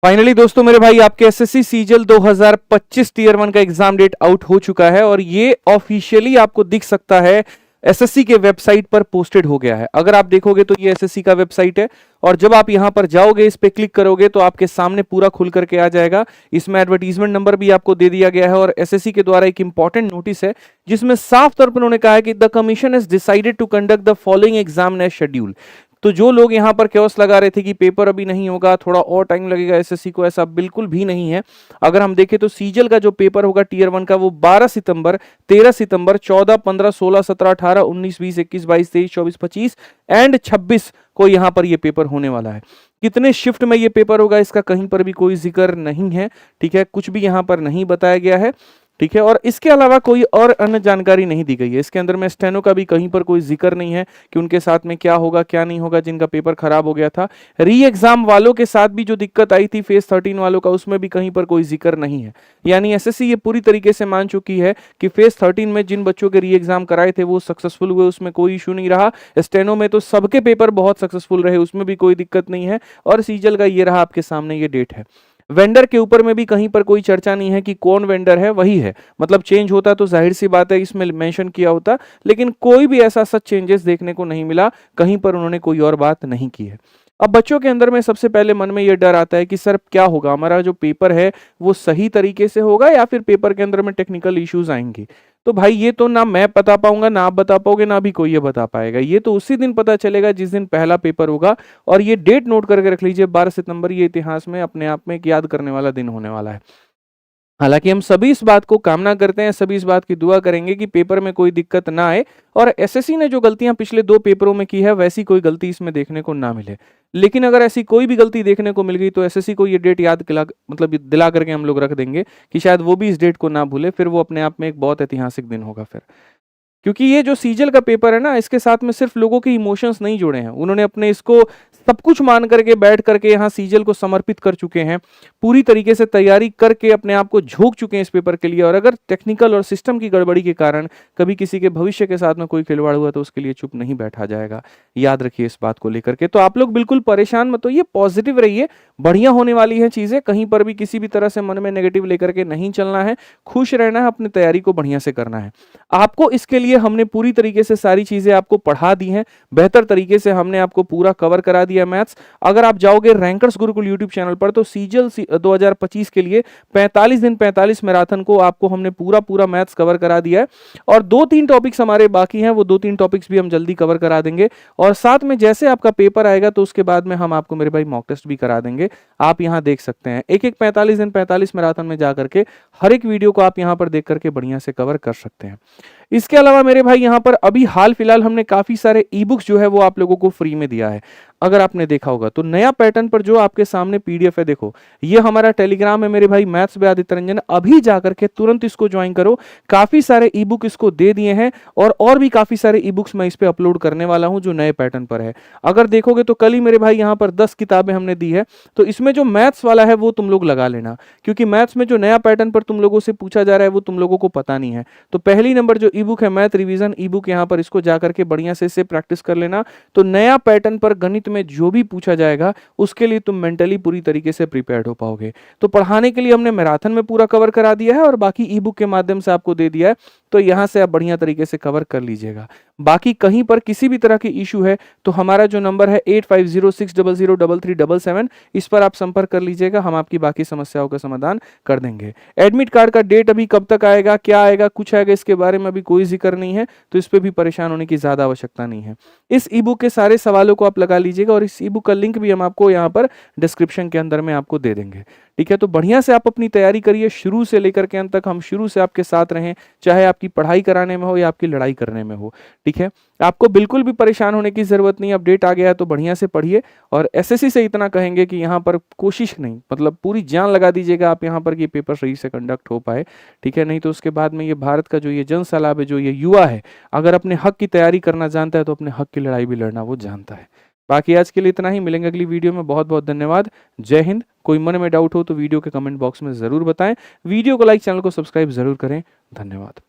Finally दोस्तों मेरे भाई आपके एसएससी सीजल 2025 टीयर 1 का एग्जाम डेट आउट हो चुका है और ये ऑफिशियली आपको दिख सकता है एसएससी के वेबसाइट पर पोस्टेड हो गया है। अगर आप देखोगे तो ये एसएससी का वेबसाइट है और जब आप यहां पर जाओगे इस पे क्लिक करोगे तो आपके सामने पूरा खुल करके आ जाएगा। इसमें एडवर्टीजमेंट नंबर भी आपको दे दिया गया है और एसएससी के द्वारा एक इंपॉर्टेंट नोटिस है जिसमें साफ तौर पर उन्होंने कहा है कि the commission has decided to conduct the following exam as schedule. तो जो लोग यहां पर क्योस लगा रहे थे कि पेपर अभी नहीं होगा, थोड़ा और टाइम लगेगा एसएससी को, ऐसा बिल्कुल भी नहीं है। अगर हम देखें तो सीजल का जो पेपर होगा टीयर 1 का वो 12 सितंबर, 13 सितंबर, 14, 15, 16, 17, 18, 19, 20, 21, 22, 23, 24, 25 एंड 26 को यहां पर ये पेपर होने वाला है। कितने शिफ्ट में ये पेपर होगा इसका कहीं पर भी कोई जिक्र नहीं है, ठीक है, कुछ भी यहां पर नहीं बताया गया है, ठीक है। और इसके अलावा कोई और अन्य जानकारी नहीं दी गई है। इसके अंदर में स्टेनो का भी कहीं पर कोई जिक्र नहीं है कि उनके साथ में क्या होगा क्या नहीं होगा जिनका पेपर खराब हो गया था। री एग्जाम वालों के साथ भी जो दिक्कत आई थी फेज 13 वालों का, उसमें भी कहीं पर कोई जिक्र नहीं है। यानी एसएससी ये पूरी तरीके से मान चुकी है कि फेज 13 में जिन बच्चों के री एग्जाम कराए थे वो सक्सेसफुल हुए, उसमें कोई इशू नहीं रहा। स्टेनो में तो सबके पेपर बहुत सक्सेसफुल रहे, उसमें भी कोई दिक्कत नहीं है। और सीजल का ये रहा आपके सामने ये डेट है। वेंडर के ऊपर में भी कहीं पर कोई चर्चा नहीं है कि कौन वेंडर है, वही है। मतलब चेंज होता तो जाहिर सी बात है इसमें मेंशन किया होता, लेकिन कोई भी ऐसा सच चेंजेस देखने को नहीं मिला, कहीं पर उन्होंने कोई और बात नहीं की है। अब बच्चों के अंदर में सबसे पहले मन में यह डर आता है कि सर क्या होगा, हमारा जो पेपर है वो सही तरीके से होगा या फिर पेपर के अंदर में टेक्निकल इश्यूज आएंगे। तो भाई ये तो ना मैं बता पाऊंगा, ना आप बता पाओगे, ना भी कोई ये बता पाएगा। ये तो उसी दिन पता चलेगा जिस दिन पहला पेपर होगा। और ये डेट नोट करके रख लीजिए, 12 सितंबर, ये इतिहास में अपने आप में एक याद करने वाला दिन होने वाला है। हालांकि हम सभी इस बात को कामना करते हैं, सभी इस बात की दुआ करेंगे कि पेपर में कोई दिक्कत ना आए और एसएससी ने जो गलतियां पिछले 2 पेपरों में की है वैसी कोई गलती इसमें देखने को ना मिले। लेकिन अगर ऐसी कोई भी गलती देखने को मिल गई तो एसएससी को ये डेट याद दिला करके हम लोग रख देंगे कि शायद वो भी इस डेट को ना भूले। फिर वो अपने आप में एक बहुत ऐतिहासिक दिन होगा फिर। क्योंकि ये जो सीजल का पेपर है ना, इसके साथ में सिर्फ लोगों के इमोशंस नहीं जुड़े हैं, उन्होंने अपने इसको सब कुछ मान करके बैठ करके यहाँ सीजल को समर्पित कर चुके हैं, पूरी तरीके से तैयारी करके अपने आप को झोंक चुके हैं इस पेपर के लिए। और अगर टेक्निकल और सिस्टम की गड़बड़ी के कारण कभी किसी के भविष्य के साथ में कोई खिलवाड़ हुआ तो उसके लिए चुप नहीं बैठा जाएगा। याद रखिए इस बात को लेकर के। तो आप लोग बिल्कुल परेशान मत होइए, पॉजिटिव रहिए, बढ़िया होने वाली है चीजें। कहीं पर भी किसी भी तरह से मन में नेगेटिव लेकर के नहीं चलना है, खुश रहना है, अपनी तैयारी को बढ़िया से करना है। आपको इसके लिए हमने पूरी तरीके से सारी चीजें आपको पढ़ा दी हैं, बेहतर तरीके से हमने आपको पूरा कवर करा दिया मैथ्स। अगर आप जाओगे रैंकर्स गुरुकुल यूट्यूब चैनल पर तो सीजल 2025 के लिए 45 दिन 45 मैराथन को आपको हमने पूरा मैथ्स कवर करा दिया है। और 2-3 टॉपिक्स हमारे बाकी हैं, वो 2-3 टॉपिक्स भी हम जल्दी कवर करा देंगे। और साथ में जैसे आपका पेपर आएगा तो उसके बाद में हम आपको मेरे भाई मॉक टेस्ट भी करा देंगे। आप यहां देख सकते हैं एक 45 दिन 45 मैराथन में जाकर के हर एक वीडियो को आप यहां पर देख करके बढ़िया से कवर कर सकते हैं। इसके अलावा मेरे भाई यहां पर अभी हाल फिलहाल हमने काफी सारे ई बुक्स जो है वो आप लोगों को फ्री में दिया है। अगर आपने देखा होगा तो नया पैटर्न पर जो आपके सामने पीडीएफ है, देखो ये हमारा टेलीग्राम है मेरे भाई, मैथ्स बाय आदित्य रंजन। अभी जाकर के तुरंत इसको ज्वाइन करो, काफी सारे ई बुक इसको दे दिए हैं और भी काफी सारे ई बुक्स मैं इस पे अपलोड करने वाला हूं जो नए पैटर्न पर है। अगर देखोगे तो कल ही मेरे भाई यहाँ पर 10 किताबें हमने दी है, तो इसमें जो मैथ्स वाला है वो तुम लोग लगा लेना, क्योंकि मैथ्स में जो नया पैटर्न पर तुम लोगों से पूछा जा रहा है वो तुम लोगों को पता नहीं है। तो पहली नंबर जो ई बुक है मैथ रिवीजन ई बुक, यहाँ पर इसको जाकर के बढ़िया से इससे प्रैक्टिस कर लेना। तो नया पैटर्न पर गणित में जो भी पूछा जाएगा उसके लिए तुम मेंटली पूरी तरीके से प्रिपेयर्ड हो पाओगे। तो पढ़ाने के लिए हमने मैराथन में पूरा कवर करा दिया है और बाकी ई बुक के माध्यम से आपको दे दिया है, तो यहां से आप बढ़िया तरीके से कवर कर लीजिएगा। बाकी कहीं पर किसी भी तरह की इशू है तो हमारा जो नंबर है 8506003377, इस पर आप संपर्क कर लीजिएगा, हम आपकी बाकी समस्याओं का समाधान कर देंगे। एडमिट कार्ड का डेट अभी कब तक आएगा, क्या आएगा, कुछ आएगा, इसके बारे में अभी कोई जिक्र नहीं है, तो इस पे भी परेशान होने की ज्यादा आवश्यकता नहीं है। इस ई बुक के सारे सवालों को आप लगा लीजिएगा और इस ई बुक का लिंक भी हम आपको यहाँ पर डिस्क्रिप्शन के अंदर में आपको दे देंगे, ठीक है। तो बढ़िया से आप अपनी तैयारी करिए, शुरू से लेकर के अंत तक हम शुरू से आपके साथ रहें, चाहे आपकी पढ़ाई कराने में हो या आपकी लड़ाई करने में हो, ठीक है। आपको बिल्कुल भी परेशान होने की जरूरत नहीं। अपडेट आ गया है तो बढ़िया से पढ़िए और एसएससी से इतना कहेंगे कि यहाँ पर कोशिश नहीं, मतलब पूरी जान लगा दीजिएगा आप यहाँ पर कि पेपर सही से कंडक्ट हो पाए, ठीक है। नहीं तो उसके बाद में ये भारत का जो ये जन सलाब है, जो ये युवा है, अगर अपने हक की तैयारी करना जानता है तो अपने हक की लड़ाई भी लड़ना वो जानता है। बाकी आज के लिए इतना ही, मिलेंगे अगली वीडियो में। बहुत बहुत धन्यवाद, जय हिंद। कोई मन में डाउट हो तो वीडियो के कमेंट बॉक्स में जरूर बताएं, वीडियो को लाइक, चैनल को सब्सक्राइब जरूर करें। धन्यवाद।